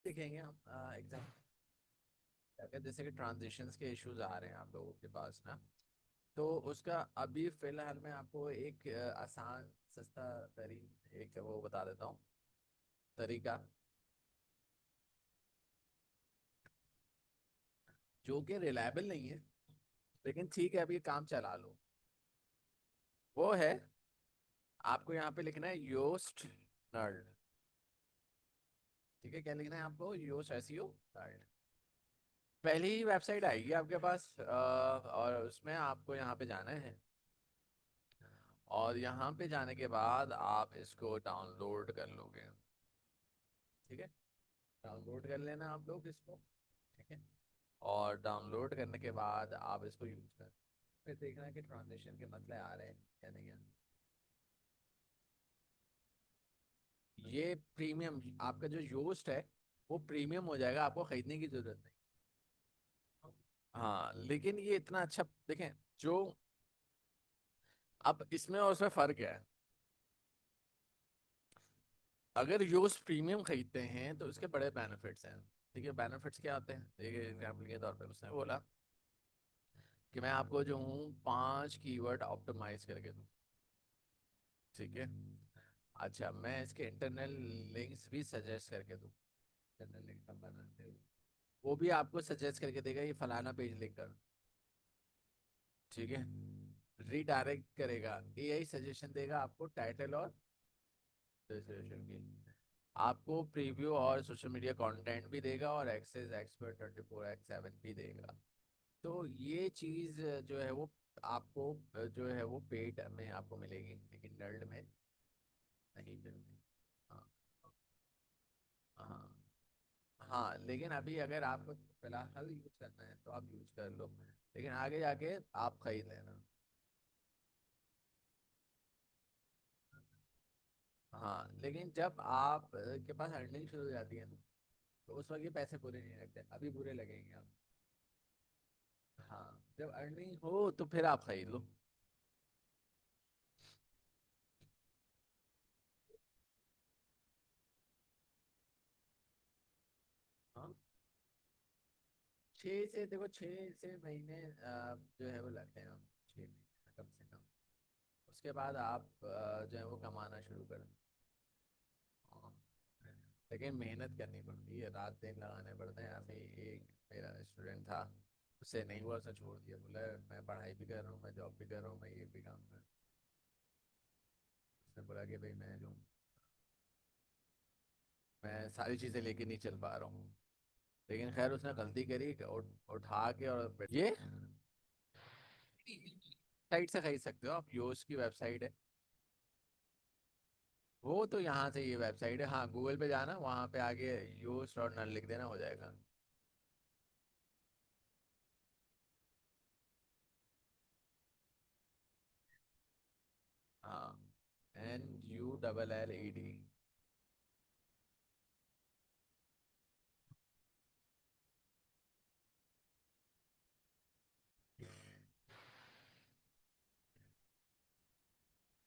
देखेंगे हम एग्जाम। अगर जैसे कि ट्रांजिशंस के इश्यूज आ रहे हैं आप लोगों के पास ना, तो उसका अभी फिलहाल मैं आपको एक आसान सस्ता एक वो बता देता हूँ तरीका, जो कि रिलायबल नहीं है लेकिन ठीक है, अभी ये काम चला लो। वो है, आपको यहाँ पे लिखना है योस्ट नर्ड। ठीक है, क्या लिखना है आपको? Yoast SEO nerd. पहली ही वेबसाइट आएगी आपके पास, और उसमें आपको यहाँ पे जाना है, और यहाँ पे जाने के बाद आप इसको डाउनलोड कर लोगे। ठीक है, डाउनलोड कर लेना आप लोग इसको। ठीक है, और डाउनलोड करने के बाद आप इसको यूज कर, फिर देखना कि ट्रांजेक्शन के मसले आ रहे हैं या नहीं आ रहे। ये प्रीमियम आपका जो योस्ट है वो प्रीमियम हो जाएगा, आपको खरीदने की जरूरत नहीं। हाँ, लेकिन ये इतना अच्छा, देखें जो, अब इसमें और उसमें फर्क है। अगर योस्ट प्रीमियम खरीदते हैं तो इसके बड़े बेनिफिट्स हैं। ठीक है, बेनिफिट्स क्या आते हैं, एक एग्जाम्पल के तौर पे उसने बोला कि मैं आपको जो हूँ 5 कीवर्ड ऑप्टिमाइज करके दूँ। ठीक है, अच्छा मैं इसके इंटरनल लिंक्स भी सजेस्ट करके दूँ। इंटरनल लिंक हम बनाते हैं, वो भी आपको सजेस्ट करके देगा ये फलाना पेज लिंक कर। ठीक है, रीडायरेक्ट करेगा, एआई सजेशन देगा आपको टाइटल और डिस्क्रिप्शन की। आपको प्रीव्यू और सोशल मीडिया कंटेंट भी देगा, और एक्सेस एक्सपर्ट 24x7 भी देगा। तो ये चीज़ जो है वो आपको जो है वो पेड में आपको मिलेगी, लेकिन नर्ड में नहीं मिलेगी। हाँ, हाँ, हाँ, लेकिन अभी अगर आपको फिलहाल यूज करना है तो आप यूज कर लो, लेकिन आगे जाके आप खरीद लेना। हाँ, लेकिन जब आप के पास अर्निंग शुरू हो जाती है ना, तो उस वक्त ये पैसे पूरे नहीं लगते, अभी पूरे लगेंगे आप। हाँ, जब अर्निंग हो तो फिर आप खरीद लो। 6 से महीने जो है वो लगते हैं, 6 महीने कम से कम। उसके बाद आप जो है वो कमाना शुरू करें। हाँ, लेकिन मेहनत करनी पड़ती है, रात दिन लगाने पड़ते हैं। अभी एक मेरा स्टूडेंट था, उससे नहीं हुआ, उसने छोड़ दिया, बोला मैं पढ़ाई भी कर रहा हूँ, मैं जॉब भी कर रहा हूँ, मैं ये भी काम कर रहा हूँ। उसने बोला कि भाई मैं जो, मैं सारी चीज़ें लेके नहीं चल पा रहा हूँ। लेकिन खैर उसने गलती करी, उठा के, और ये साइट से खरीद सकते हो आप, योस की वेबसाइट है। वो तो यहाँ से ये वेबसाइट है, हाँ गूगल पे जाना, वहाँ पे आगे योस डॉट नल लिख देना, हो जाएगा। हाँ, NULLED।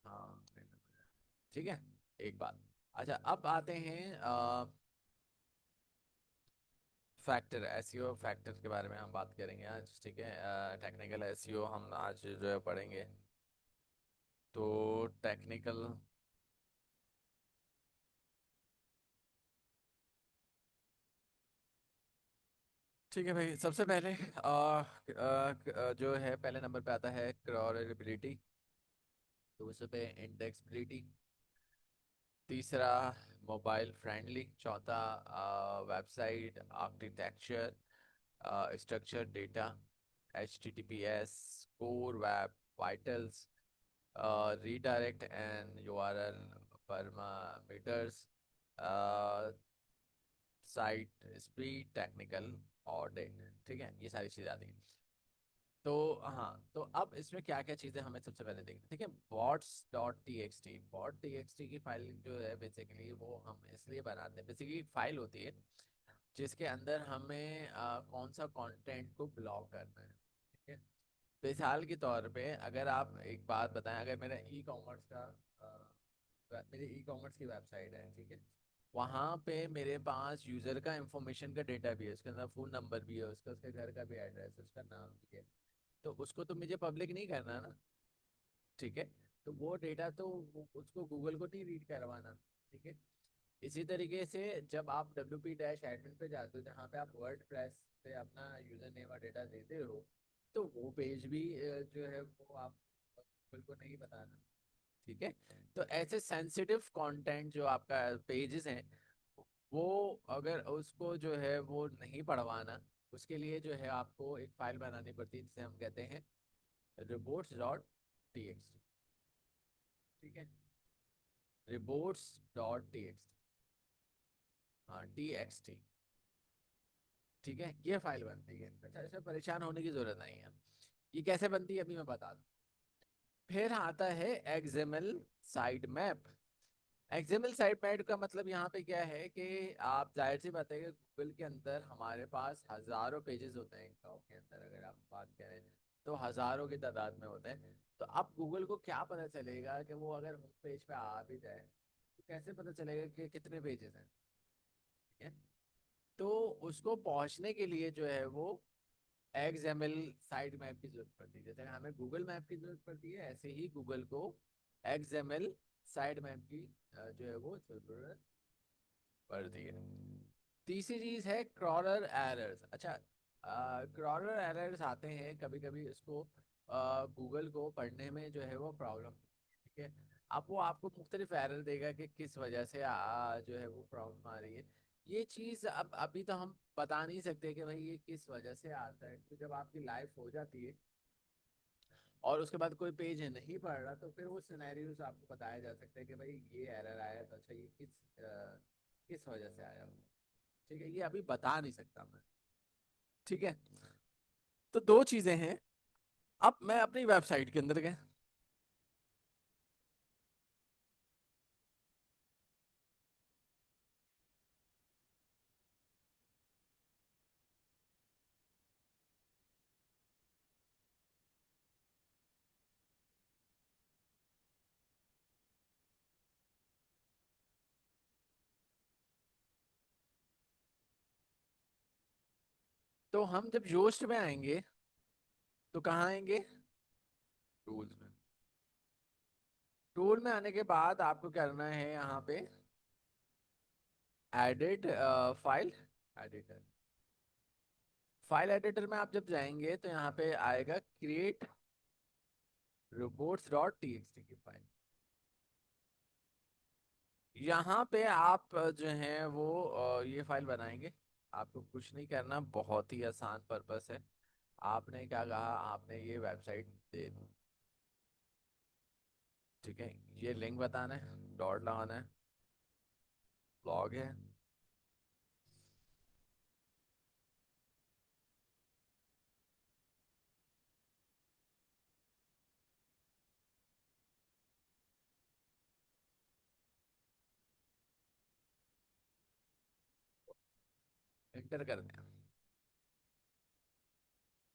हाँ, ठीक है, एक बात। अच्छा, अब आते हैं फैक्टर, एसईओ फैक्टर के बारे में हम बात करेंगे आज। ठीक है, टेक्निकल एसईओ हम आज जो है पढ़ेंगे। तो टेक्निकल, ठीक है भाई, सबसे पहले जो है पहले नंबर पे आता है क्रॉलेबिलिटी, दूसरे पे इंडेक्सबिलिटी, तीसरा मोबाइल फ्रेंडली, चौथा website architecture, structure data, HTTPS, core web vitals, redirect and URL parameters, site speed, technical audit. ठीक है, ये सारी चीज़ें आती हैं। तो हाँ, तो अब इसमें क्या क्या चीज़ें हमें सबसे पहले देखनी। ठीक है, bots.txt, bot T X T की फाइल जो है बेसिकली वो हम इसलिए बनाते हैं, बेसिकली एक फाइल होती है जिसके अंदर हमें कौन सा कंटेंट को ब्लॉक करना है। ठीक है, मिसाल के तौर पे अगर आप एक बात बताएं, अगर मेरा ई कॉमर्स का मेरी ई कॉमर्स की वेबसाइट है, ठीक है, वहां पे मेरे पास यूजर का इंफॉर्मेशन का डेटा भी है, उसके अंदर फोन नंबर भी है उसका, उसके घर का भी एड्रेस, उसका नाम भी है। तो उसको तो मुझे पब्लिक नहीं करना ना। ठीक है। तो वो डेटा तो उसको गूगल को नहीं रीड करवाना। ठीक है। इसी तरीके से जब आप wp-admin पे जाते हो जहाँ पे आप वर्ड प्रेस पे अपना यूजर नेम और डेटा देते हो, तो वो पेज भी जो है वो आप गूगल को नहीं बताना। ठीक है। तो ऐसे सेंसिटिव कंटेंट जो आपका पेजेस हैं, वो अगर उसको जो है वो नहीं पढ़वाना, उसके लिए जो है आपको एक फाइल बनानी पड़ती है जिसे हम कहते हैं reports.txt। ठीक है। reports.txt। हाँ, txt। ठीक है, ये फाइल बनती है। अच्छा, इसमें परेशान होने की जरूरत नहीं है। ये कैसे बनती है अभी मैं बता दूं। फिर आता है XML site map. XML site map का मतलब यहाँ पे क्या है कि आप जाहिर सी बात है कि गूगल के अंदर हमारे पास हजारों पेजेस होते हैं टॉप के अंदर, अगर आप बात करें तो हजारों की तादाद में होते हैं। तो अब गूगल को क्या पता चलेगा कि वो अगर होम पेज पे आ भी जाए तो कैसे पता चलेगा कि कितने पेजेस हैं। ठीक है। तो उसको पहुंचने के लिए जो है वो एक्सएमएल साइट मैप की जरूरत पड़ती है। जैसे हमें गूगल मैप की जरूरत पड़ती है, ऐसे ही गूगल को एक्सएमएल साइट मैप की जो है वो जरूरत पड़ती है। तीसरी चीज है क्रॉलर एरर्स। अच्छा, क्रॉलर एरर्स आते हैं कभी कभी, इसको गूगल को पढ़ने में जो है वो प्रॉब्लम। ठीक है। अब वो आपको मुख्तलिफ एरर देगा कि किस वजह से जो है वो प्रॉब्लम आ रही है। ये चीज अब अभी तो हम बता नहीं सकते कि भाई ये किस वजह से आता है, तो जब आपकी लाइफ हो जाती है और उसके बाद कोई पेज नहीं पढ़ रहा, तो फिर वो सिनेरियोस आपको बताया जा सकता है कि भाई ये एरर आया, तो अच्छा ये किस वजह से आया। ठीक है, ये अभी बता नहीं सकता मैं। ठीक है। तो दो चीजें हैं। अब मैं अपनी वेबसाइट के अंदर गया, तो हम जब योस्ट में आएंगे तो कहाँ आएंगे, टूल्स में। टूल में आने के बाद आपको करना है यहाँ पे edit file editor. File editor में आप जब जाएंगे तो यहाँ पे आएगा क्रिएट reports.txt की फाइल। यहाँ पे आप जो है वो ये फाइल बनाएंगे। आपको कुछ नहीं करना, बहुत ही आसान पर्पस है। आपने क्या कहा, आपने ये वेबसाइट दे दी। ठीक है। ये लिंक बताना है, डॉट लगाना है, लॉग है, एंटर कर दें।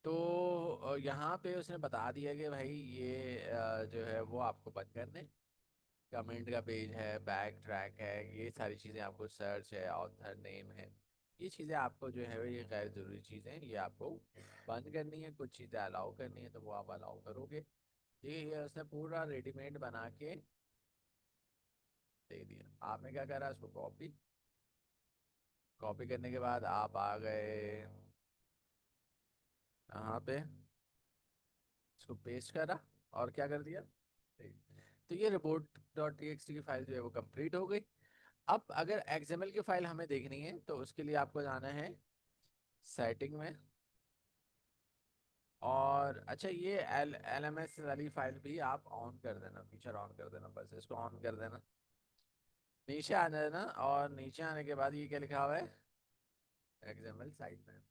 तो यहाँ पे उसने बता दिया कि भाई ये जो है वो आपको बंद करने। कमेंट का पेज है, बैक ट्रैक है, ये सारी चीज़ें आपको, सर्च है, ऑथर नेम है, ये चीज़ें आपको जो है ये गैर ज़रूरी चीज़ें हैं, ये आपको बंद करनी है। कुछ चीज़ें अलाउ करनी है तो वो आप अलाउ करोगे। ये उसने पूरा रेडीमेड बना के दे दिया। आपने क्या करा, उसको कॉपी, कॉपी करने के बाद आप आ गए यहाँ पे, इसको पेस्ट करा और क्या कर दिया। तो ये रिपोर्ट डॉट टीएक्सटी की फाइल जो है वो कंप्लीट हो गई। अब अगर एक्सएमएल की फाइल हमें देखनी है तो उसके लिए आपको जाना है सेटिंग में। और अच्छा, ये एल एम एस वाली फाइल भी आप ऑन कर देना, फीचर ऑन कर देना, बस इसको ऑन कर देना। नीचे आ जाना और नीचे आने के बाद ये क्या लिखा हुआ है, एक्सएमएल साइट में।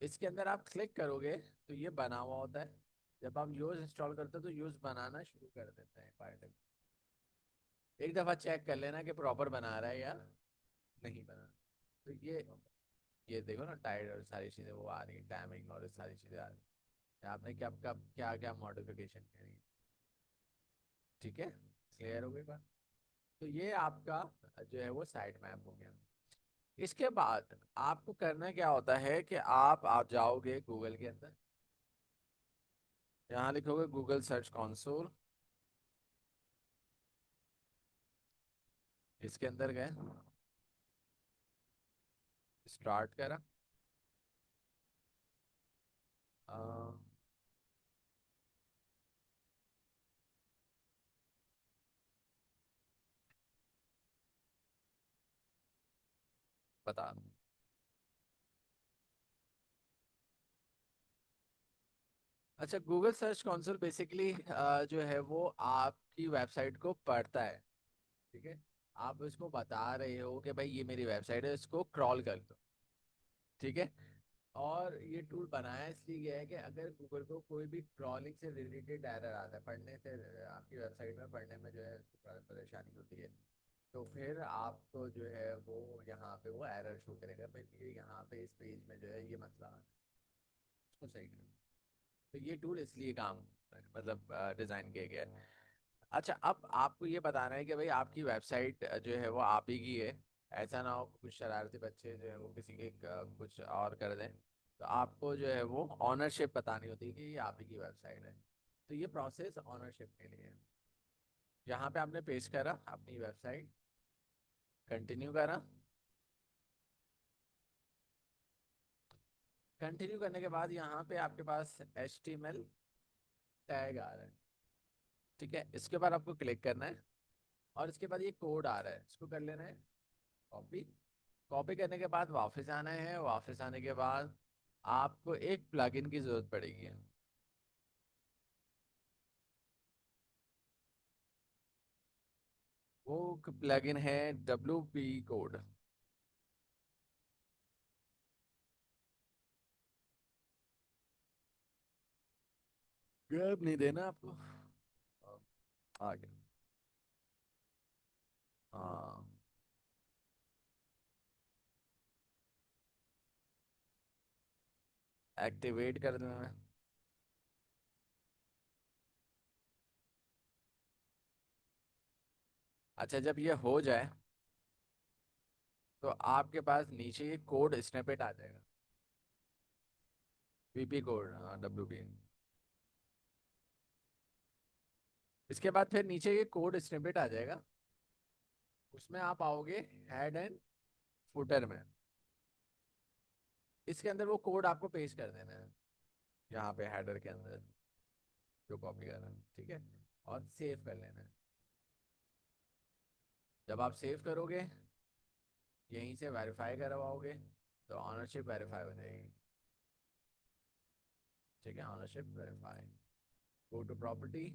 इसके अंदर आप क्लिक करोगे तो ये बना हुआ होता है। जब आप यूज इंस्टॉल करते हो तो यूज बनाना शुरू कर देते हैं फाइल। एक दफा चेक कर लेना कि प्रॉपर बना रहा है या नहीं बना। तो ये देखो ना, टाइड और सारी चीजें वो आ रही है, टाइमिंग और सारी चीजें आ रही है। आपने क्या कब क्या क्या मॉडिफिकेशन करी। ठीक है, क्लियर हो गई बात। तो ये आपका जो है वो साइट मैप हो गया। इसके बाद आपको करना क्या होता है कि आप जाओगे गूगल के अंदर, यहाँ लिखोगे गूगल सर्च कंसोल, इसके अंदर गए, स्टार्ट करा, अ, बता। अच्छा, गूगल सर्च कंसोल बेसिकली जो है वो आपकी वेबसाइट को पढ़ता है। ठीक है, आप इसको बता रहे हो कि भाई ये मेरी वेबसाइट है, इसको क्रॉल कर दो। ठीक है, और ये टूल बनाया इसलिए गया है कि अगर गूगल को कोई भी क्रॉलिंग से रिलेटेड एरर आता है, पढ़ने से आपकी वेबसाइट में पढ़ने में जो है उसको परेशानी होती है, तो फिर आपको जो है वो यहाँ पे वो एरर शो करेगा, भाई ये यहाँ पे इस पेज में जो है ये मसला है, उसको सही करें। तो ये टूल इसलिए काम मतलब डिजाइन किया गया है। अच्छा, अब आपको ये बताना है कि भाई आपकी वेबसाइट जो है वो आप ही की है। ऐसा ना हो कुछ शरारती बच्चे जो है वो किसी के कुछ और कर दें। तो आपको जो है वो ऑनरशिप बतानी होती है कि ये आप ही की वेबसाइट है। तो ये प्रोसेस ऑनरशिप के लिए है। यहाँ पे आपने पेश करा अपनी वेबसाइट, कंटिन्यू करा। कंटिन्यू करने के बाद यहाँ पे आपके पास HTML टैग आ रहा है। ठीक है, इसके बाद आपको क्लिक करना है, और इसके बाद ये कोड आ रहा है, इसको कर लेना है कॉपी। कॉपी करने के बाद वापस आना है, वापस आने के बाद आपको एक प्लगइन की जरूरत पड़ेगी। वो प्लगइन है WP कोड। गैप नहीं देना आपको। आगे, हाँ, एक्टिवेट कर देना है। अच्छा, जब ये हो जाए तो आपके पास नीचे ये कोड स्निपेट आ जाएगा, PP कोड, हाँ, WP। इसके बाद फिर नीचे ये कोड स्निपेट आ जाएगा, उसमें आप आओगे हेड एंड फुटर में। इसके अंदर वो कोड आपको पेस्ट कर देना है, यहाँ पे हेडर के अंदर जो कॉपी करना है। ठीक है, और सेव कर लेना है। जब आप सेव करोगे, यहीं से वेरीफाई करवाओगे, तो ऑनरशिप वेरीफाई हो जाएगी। ठीक है, ownership verify, go to property.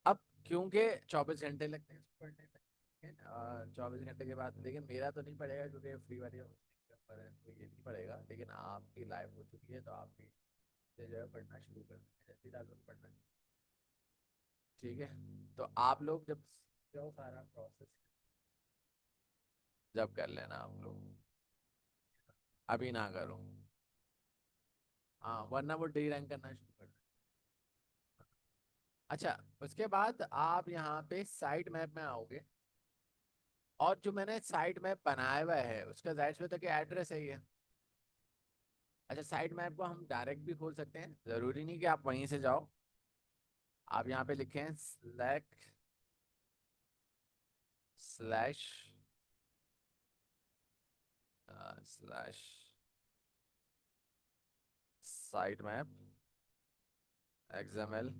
अब क्योंकि 24 घंटे लगते हैं इसको पढ़ने में, 24 घंटे के बाद, लेकिन मेरा तो नहीं पड़ेगा क्योंकि फ्री वाली पर है, तो ये नहीं पड़ेगा, लेकिन आपकी लाइव हो चुकी है तो आप भी से जो है पढ़ना शुरू कर देंगे, जल्दी डालो पढ़ना। ठीक है, तो आप लोग जब जो सारा प्रोसेस जब कर लेना आप लोग, अभी ना करो। हाँ, वरना वो डी रैंक करना शुरू कर दें। अच्छा, उसके बाद आप यहाँ पे साइट मैप में आओगे, और जो मैंने साइट मैप बनाया हुआ है उसका जाहिर सी बात है कि एड्रेस है ये। अच्छा, साइट मैप को हम डायरेक्ट भी खोल सकते हैं, जरूरी नहीं कि आप वहीं से जाओ। आप यहाँ पे लिखें slash slash site map XML।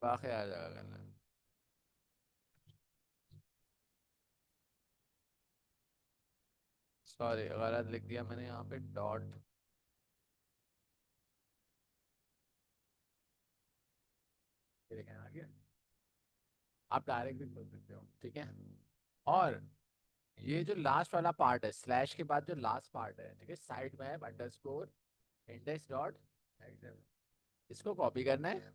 बाकी आ जाएगा करना। सॉरी, गलत लिख दिया मैंने यहाँ पे डॉट। लिखा है आगे, आप डायरेक्ट भी खोल सकते हो। ठीक है, और ये जो लास्ट वाला पार्ट है, स्लैश के बाद जो लास्ट पार्ट है, ठीक है, site map underscore index dot, इसको कॉपी करना है।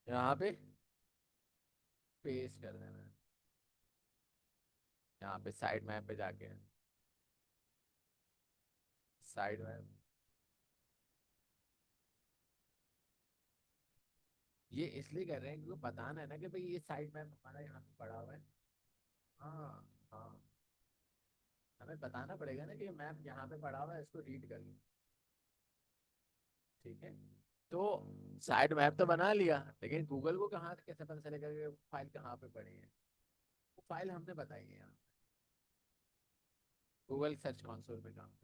यहाँ पे पेस्ट कर देना है, यहाँ पे साइड मैप पे जाके, साइड मैप। ये इसलिए कर रहे हैं क्योंकि बताना है ना कि भाई ये साइड मैप हमारा यहाँ पे पड़ा हुआ है। हाँ हाँ, हमें बताना पड़ेगा ना कि मैप यहाँ पे पड़ा हुआ है, इसको रीड कर लो। ठीक है। तो साइड मैप तो बना लिया, लेकिन गूगल को कहाँ कैसे पता चलेगा कि फाइल कहाँ पे पड़ी है? वो फाइल हमने बताई है यहाँ, गूगल सर्च कंसोल पे काम है।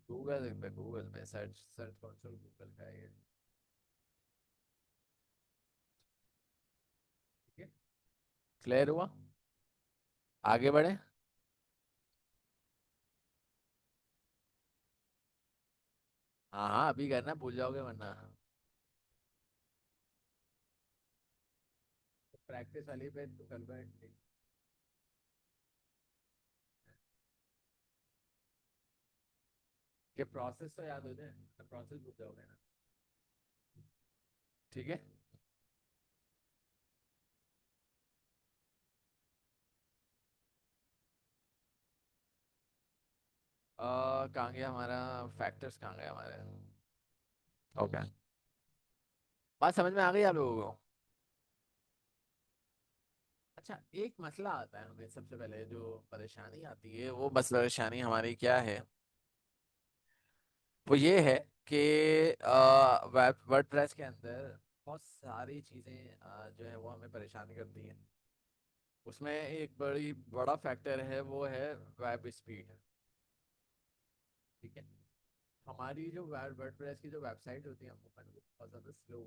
गूगल में सर्च सर्च कंसोल गूगल का है ये। ठीक है, क्लियर हुआ? आगे बढ़े। हाँ हाँ, अभी करना, भूल जाओगे वरना। प्रैक्टिस वाली पे तो कल बैठ, कि प्रोसेस तो याद हो जाए, तो प्रोसेस भूल जाओगे ना। ठीक है। कहाँ गया हमारा, फैक्टर्स कहाँ गया हमारे? ओके, बात समझ में आ गई आप लोगों को? अच्छा, एक मसला आता है हमें, सबसे पहले जो परेशानी आती है, वो मसला परेशानी हमारी क्या है? वो ये है कि वेब वर्डप्रेस के अंदर बहुत सारी चीज़ें जो है वो हमें परेशान करती हैं। उसमें एक बड़ा फैक्टर है, वो है वेब स्पीड। ठीक है। हमारी जो वर्डप्रेस की जो वेबसाइट होती है, वो बहुत ज़्यादा स्लो।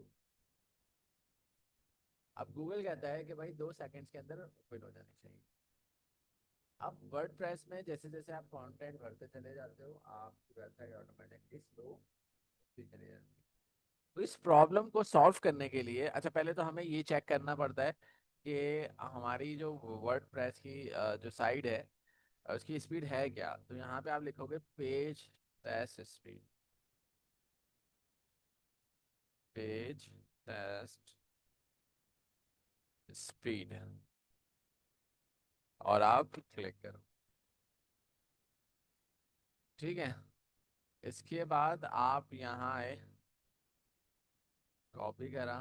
अब गूगल कहता है कि भाई 2 सेकंड्स के अंदर ओपन हो जानी चाहिए। अब वर्डप्रेस में जैसे जैसे आप कंटेंट भरते चले जाते हो, आपकी वेबसाइट ऑटोमेटिकली स्लो होती चली जाती है। तो इस प्रॉब्लम को सॉल्व करने के लिए, अच्छा पहले तो हमें ये चेक करना पड़ता है कि हमारी जो वर्डप्रेस की जो साइट है, उसकी स्पीड है क्या। तो यहाँ पे आप लिखोगे page test speed, page test speed, और आप क्लिक करो। ठीक है। इसके बाद आप यहाँ आए, कॉपी करा,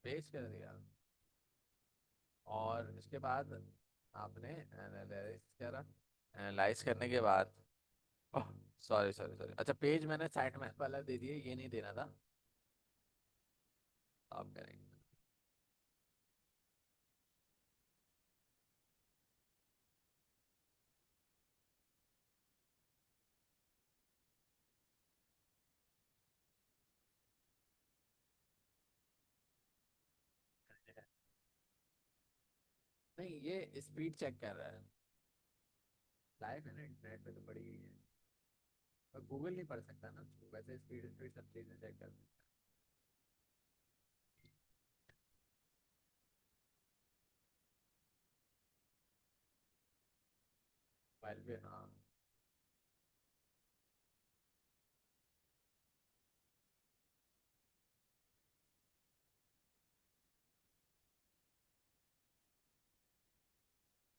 पेस्ट कर दिया, और इसके बाद आपने एनालाइज करा। एनालाइज करने के बाद, सॉरी सॉरी सॉरी, अच्छा पेज मैंने साइट मैप वाला दे दिया, ये नहीं देना था। आप करेंगे। नहीं, ये स्पीड चेक कर रहा है। लाइव है ना, इंटरनेट पे तो पड़ी ही है। और गूगल नहीं पढ़ सकता ना उसको, वैसे स्पीड स्पीड सब चीजें चेक कर सकता है मोबाइल पे। हाँ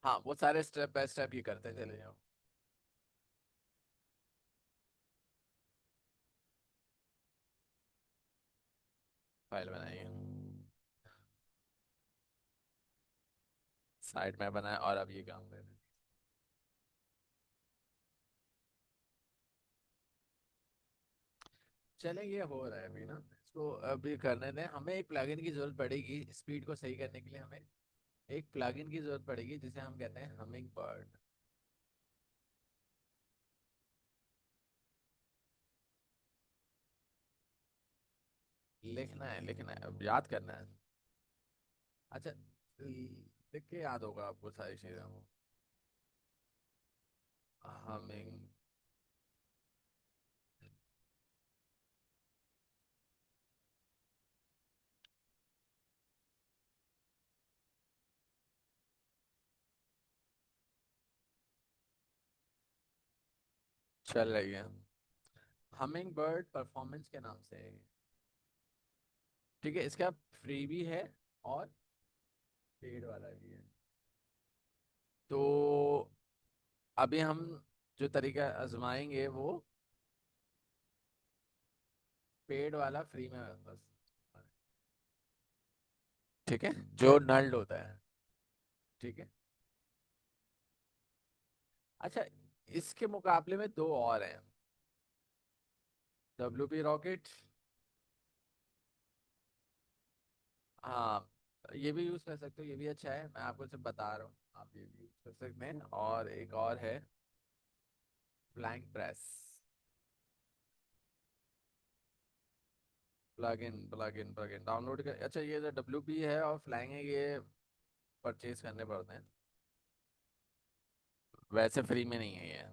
हाँ, वो सारे स्टेप बाय स्टेप ये करते चले जाओ। फाइल बनाइए, साइट मैप बनाए, और अब ये काम करें। चले, ये हो रहा है अभी ना, इसको अभी करने दें। हमें एक प्लगइन की जरूरत पड़ेगी स्पीड को सही करने के लिए। हमें एक प्लगइन की जरूरत पड़ेगी जिसे हम कहते हैं हमिंग बर्ड। लिखना है, लिखना है, अब याद करना है। अच्छा, लिख के याद होगा आपको सारी चीजें। हमिंग, चल रही है। हमिंग बर्ड परफॉर्मेंस के नाम से है। ठीक है, इसका फ्री भी है और पेड वाला भी है। तो अभी हम जो तरीका आजमाएंगे वो पेड वाला फ्री में है बस। ठीक है, जो नल्ड होता है। ठीक है। अच्छा, इसके मुकाबले में दो और हैं। WP rocket. हाँ, ये भी यूज कर सकते हो, ये भी अच्छा है, मैं आपको सिर्फ बता रहा हूँ, आप ये भी यूज कर सकते हैं। और एक और है flying press. Plug in download कर। अच्छा, ये जो WP है और फ्लाइंग है, ये परचेज करने पड़ते हैं, वैसे फ्री में नहीं है ये।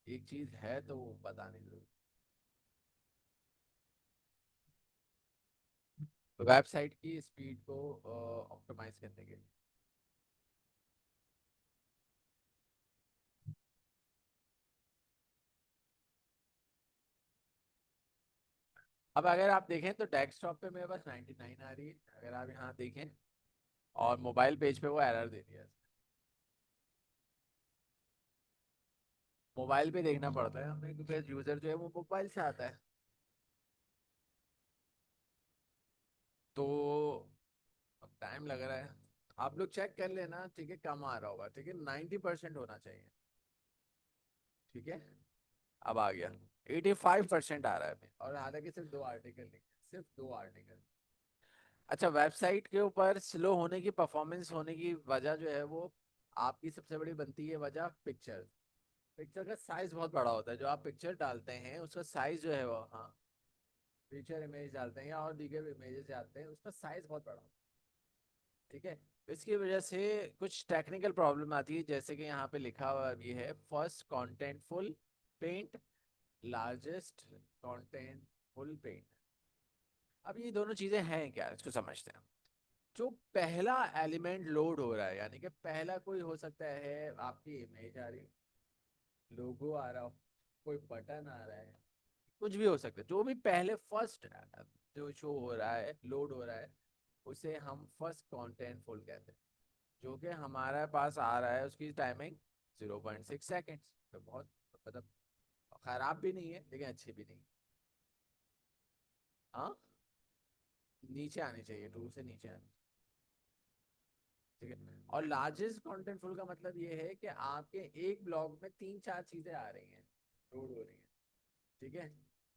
एक चीज है तो वो बतानी जरूर। वेबसाइट की स्पीड को ऑप्टिमाइज करने के लिए। अब अगर आप देखें तो डेस्कटॉप पे मेरे पास 99 आ रही है, अगर आप यहाँ देखें, और मोबाइल पेज पे वो एरर दे दिया है। मोबाइल पे देखना पड़ता है हमें, क्योंकि यूजर जो है वो मोबाइल से आता है। तो अब टाइम लग रहा है, आप लोग चेक कर लेना। ठीक है, कम आ रहा होगा, ठीक है, 90% होना चाहिए। ठीक है, अब आ गया 85% आ रहा है अभी, और हालांकि सिर्फ दो आर्टिकल लिखे, सिर्फ दो आर्टिकल। अच्छा, वेबसाइट के ऊपर स्लो होने की, परफॉर्मेंस होने की वजह जो है वो आपकी सबसे बड़ी बनती है वजह पिक्चर। पिक्चर का साइज बहुत बड़ा होता है, जो आप पिक्चर डालते हैं उसका साइज जो है वो, हाँ, फीचर इमेज डालते हैं या और दीगर इमेजेस डालते हैं, उसका साइज बहुत बड़ा होता है। ठीक है, तो इसकी वजह से कुछ टेक्निकल प्रॉब्लम आती है, जैसे कि यहाँ पे लिखा हुआ भी है, फर्स्ट कॉन्टेंटफुल पेंट, लार्जेस्ट कॉन्टेंटफुल पेंट। अब ये दोनों चीजें हैं क्या, इसको समझते हैं। जो पहला एलिमेंट लोड हो रहा है, यानी कि पहला कोई हो सकता है, आपकी इमेज आ रही, लोगो आ रहा हो, कोई बटन आ रहा है, कुछ भी हो सकता है, जो भी पहले फर्स्ट जो शो हो रहा है, लोड हो रहा है, उसे हम फर्स्ट कंटेंट फुल कहते हैं। जो कि हमारे पास आ रहा है, उसकी टाइमिंग 0.6 सेकेंड्स। तो बहुत, मतलब खराब भी नहीं है लेकिन अच्छी भी नहीं। हाँ, नीचे आनी चाहिए, टू से नीचे आनी। ठीक है, और लार्जेस्ट कंटेंट फुल का मतलब ये है कि आपके एक ब्लॉग में तीन चार चीजें आ रही हैं, लोड हो रही हैं। ठीक है,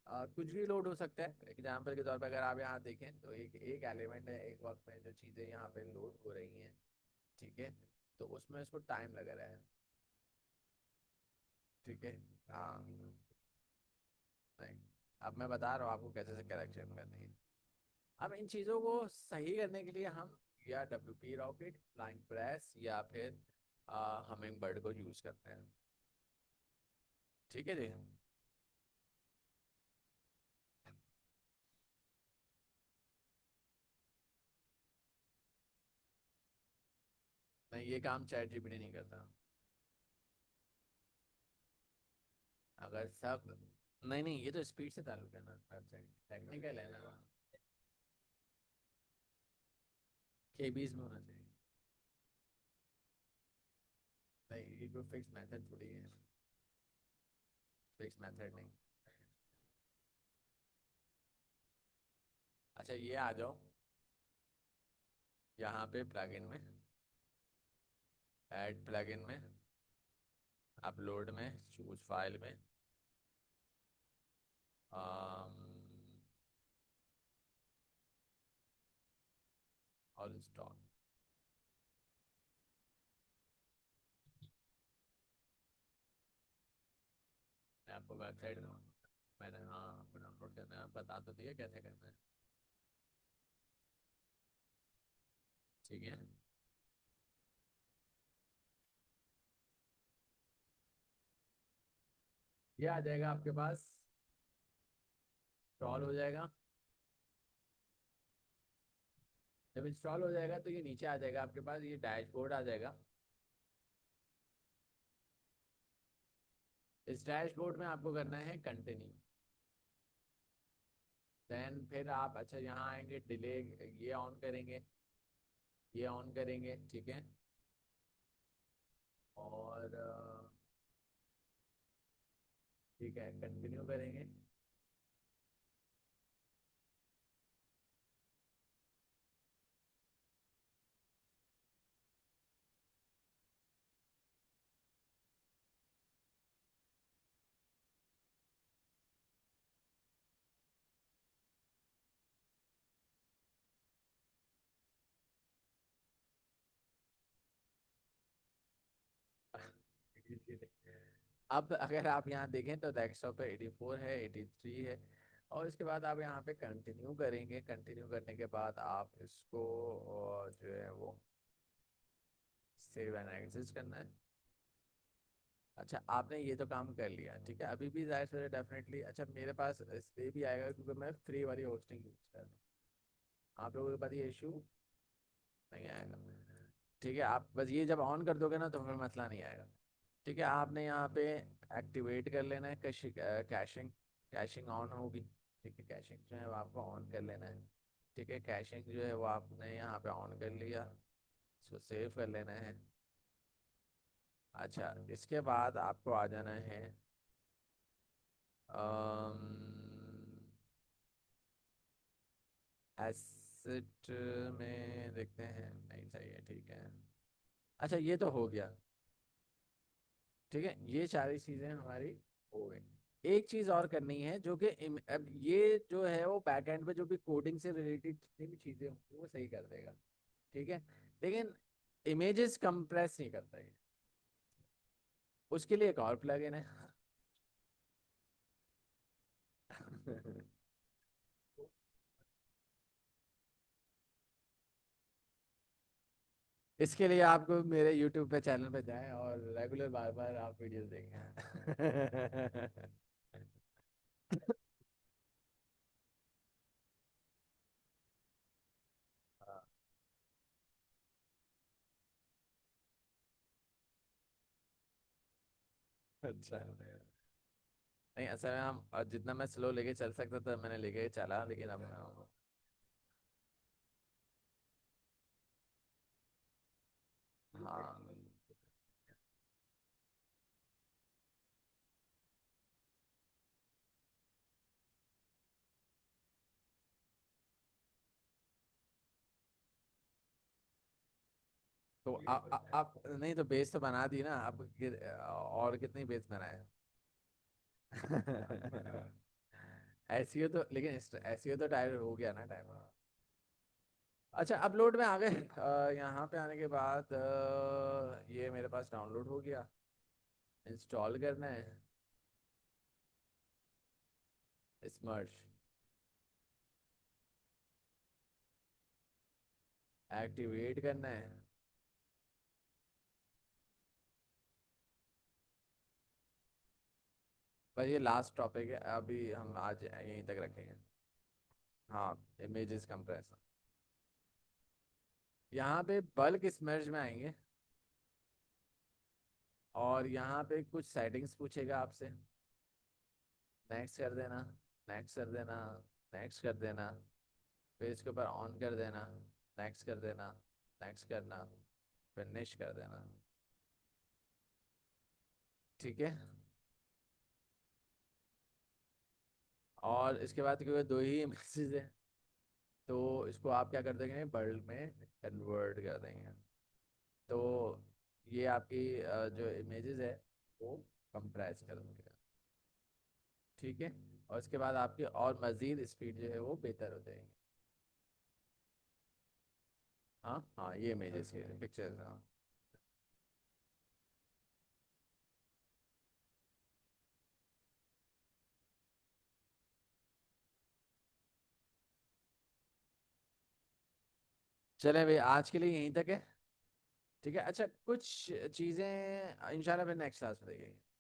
कुछ भी लोड हो सकता है। एग्जाम्पल के तौर पर अगर आप यहाँ देखें तो एक एक एलिमेंट है, एक वक्त में जो चीजें यहाँ पे लोड हो रही हैं, ठीक है, तो उसमें उसको टाइम लग रहा है। ठीक है, हाँ, नहीं, अब मैं बता रहा हूँ आपको कैसे से करेक्शन करनी है। अब इन चीज़ों को सही करने के लिए हम या WP रॉकेट, फ्लाइंग प्रेस, या फिर हमिंग बर्ड को यूज करते हैं। ठीक है जी। नहीं, ये काम ChatGPT नहीं करता। अगर सब, नहीं नहीं, ये तो स्पीड से ताल्लुक है ना, वेबसाइट टेक्निकल है ना। KBs में होना चाहिए। नहीं, ये कोई फिक्स मेथड थोड़ी है, फिक्स मेथड नहीं। अच्छा, ये आ जाओ यहाँ पे प्लगइन में, ऐड प्लगइन में, अपलोड में, चूज फाइल में, अम, और इंस्टॉल। मैं आपको वेबसाइट, मैंने, हाँ, आपको डाउनलोड करना है, बता तो दिया कैसे करना है। ठीक है, ये आ जाएगा आपके पास, इंस्टॉल हो जाएगा। जब इंस्टॉल हो जाएगा तो ये नीचे आ जाएगा आपके पास, ये डैशबोर्ड आ जाएगा। इस डैशबोर्ड में आपको करना है कंटिन्यू। देन फिर आप अच्छा यहाँ आएंगे, डिले ये ऑन करेंगे, ये ऑन करेंगे, ठीक है। और ठीक है, कंटिन्यू करेंगे। अब अगर आप यहाँ देखें तो डेस्कटॉप पे 84 है, 83 है। और इसके बाद आप यहाँ पे कंटिन्यू करेंगे। कंटिन्यू करने के बाद आप इसको जो है वो सेव एंड एग्जिट करना है। अच्छा, आपने ये तो काम कर लिया, ठीक है। अभी भी जाहिर से डेफिनेटली अच्छा मेरे पास इसलिए भी आएगा क्योंकि मैं फ्री वाली होस्टिंग यूज कर रहा हूँ। आप लोगों के पास ये इशू नहीं आएगा, ठीक है। आप बस ये जब ऑन कर दोगे ना तो फिर मसला नहीं आएगा। ठीक है, आपने यहाँ पे एक्टिवेट कर लेना है कैशिंग। कैशिंग ऑन होगी, ठीक है। कैशिंग जो है वो आपको ऑन कर लेना है, ठीक है। कैशिंग जो है वो आपने यहाँ पे ऑन कर लिया, इसको सेव कर लेना है। अच्छा, इसके बाद आपको आ जाना है एसेट में, देखते हैं, नहीं चाहिए, ठीक है। अच्छा, ये तो हो गया, ठीक है। ये सारी चीजें हमारी हो गई। एक चीज और करनी है जो कि अब ये जो है वो बैक एंड पे जो भी कोडिंग से रिलेटेड जितनी भी चीजें होंगी वो सही कर देगा, ठीक है। लेकिन इमेजेस कंप्रेस नहीं करता है, उसके लिए एक और प्लगइन है। इसके लिए आपको मेरे YouTube पे चैनल पे जाएं और रेगुलर बार बार आप वीडियोस देखें। अच्छा, नहीं असल में हम जितना मैं स्लो लेके चल सकता था मैंने लेके चला, लेकिन अब हाँ। तो आप नहीं तो बेस तो बना दी ना, आप और कितनी बेस बनाए। एसईओ तो, लेकिन एसईओ तो टाइम हो गया ना, टाइम। अच्छा, अपलोड में आ गए। यहाँ पे आने के बाद ये मेरे पास डाउनलोड हो गया। इंस्टॉल करना है, स्मर्श एक्टिवेट करना है। बस ये लास्ट टॉपिक है, अभी हम आज यहीं तक रखेंगे। हाँ, इमेजेस कंप्रेसर। यहाँ पे बल्क स्मर्श में आएंगे और यहाँ पे कुछ सेटिंग्स पूछेगा आपसे, नेक्स्ट कर देना, नेक्स्ट कर देना, नेक्स्ट कर देना, फिर इसके ऊपर ऑन कर देना, नेक्स्ट कर देना, नेक्स्ट करना, फिनिश कर देना, ठीक है। और इसके बाद क्योंकि दो ही इमेजेस है तो इसको आप क्या कर देंगे, बल्क में कन्वर्ट कर देंगे। तो ये आपकी जो इमेजेस है वो कंप्रेस कर देंगे, ठीक है। और इसके बाद आपकी और मज़ीद स्पीड जो है वो बेहतर हो जाएगी। हाँ हाँ, ये इमेजेस के पिक्चर्स, हाँ। चलें भाई, आज के लिए यहीं तक है, ठीक है। अच्छा, कुछ चीज़ें इंशाल्लाह फिर नेक्स्ट क्लास में देखेंगे।